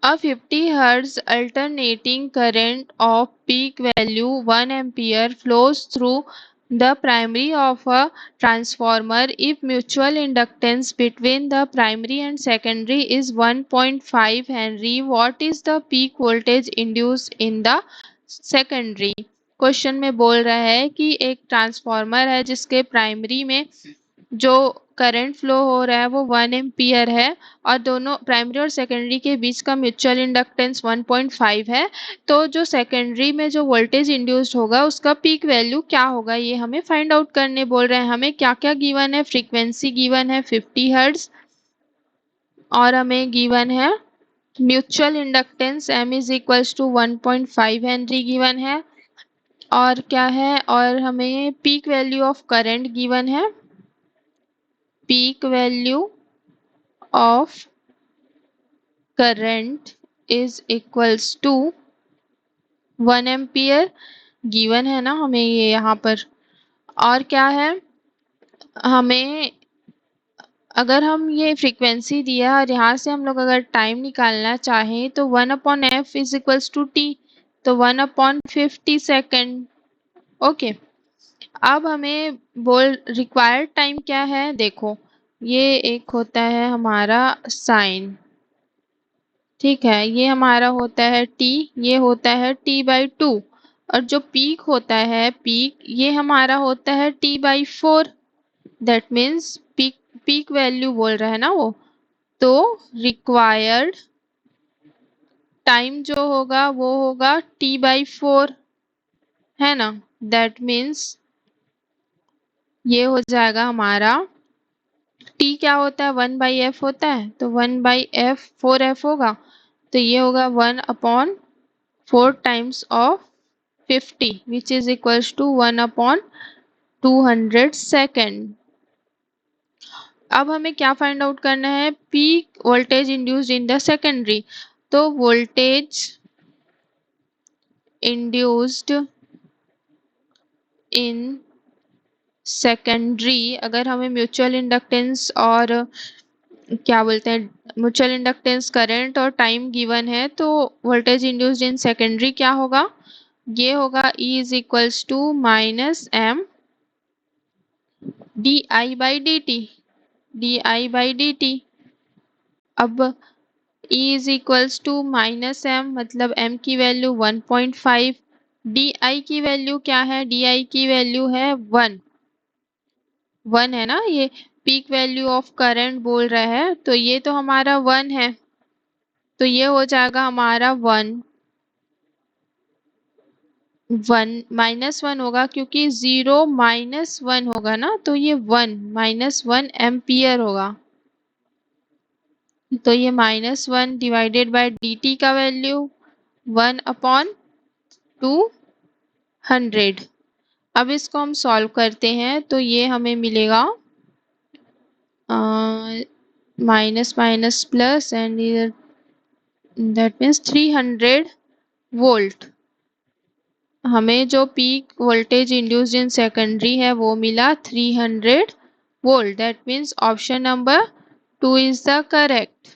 A 50 Hz alternating current of peak value 1 ampere flows through the primary of a transformer if mutual inductance between the primary and secondary is 1.5 Henry. What is the peak voltage induced in the secondary? Question में बोल रहा है कि एक transformer है जिसके primary में जो करंट फ्लो हो रहा है वो 1 एम्पियर है और दोनों प्राइमरी और सेकेंडरी के बीच का म्यूचुअल इंडक्टेंस 1.5 है। तो जो सेकेंडरी में जो वोल्टेज इंड्यूस्ड होगा उसका पीक वैल्यू क्या होगा ये हमें फाइंड आउट करने बोल रहे हैं। हमें क्या क्या गिवन है? फ्रीक्वेंसी गिवन है 50 हर्ट्ज और हमें गिवन है mutual inductance m is equals to 1.5 henry given है और क्या है, और हमें peak value of current given है। Peak value of current is equals to 1 ampere given है ना हमें ये यहाँ पर। और क्या है, हमें अगर हम ये फ्रीक्वेंसी दिया और यहाँ से हम लोग अगर टाइम निकालना चाहें तो 1/f is equals to T, तो 1/50 सेकेंड। ओके, अब हमें बोल रिक्वायर्ड टाइम क्या है? देखो ये एक होता है हमारा साइन, ठीक है, ये हमारा होता है t, ये होता है t/2 और जो पीक होता है पीक ये हमारा होता है t/4। That means peak value बोल रहा है ना वो, तो रिक्वायर्ड टाइम जो होगा वो होगा t/4 है ना। दैट मीन्स ये हो जाएगा हमारा t क्या होता है 1/f होता है, तो 1/f 4f होगा, तो ये होगा 1/4 times of 50 which is equals to 1/200 second. अब हमें क्या फाइंड आउट करना है? Peak voltage induced in the secondary. तो वोल्टेज इंड्यूस्ड इन सेकेंडरी, अगर हमें म्यूचुअल इंडक्टेंस और क्या बोलते हैं म्यूचुअल इंडक्टेंस करंट और टाइम गिवन है, तो वोल्टेज इंड्यूस्ड इन सेकेंडरी क्या होगा? ये होगा E is equals to -m di/dt। अब E is equals to -m मतलब m की वैल्यू 1.5, di की वैल्यू क्या है? di की वैल्यू है 1 है ना, ये पीक वैल्यू ऑफ करंट बोल रहा है तो ये तो हमारा 1 है, तो ये हो जाएगा हमारा 1 -1 होगा क्योंकि 0 -1 होगा ना, तो ये 1 एम्पियर होगा, तो ये -1 डिवाइडेड बाय dt का वैल्यू 1/200। अब इसको हम सॉल्व करते हैं तो ये हमें मिलेगा minus minus plus and that means 300 volt. हमें जो peak voltage induced in secondary है वो मिला 300 volt. That means option number 2 is the correct.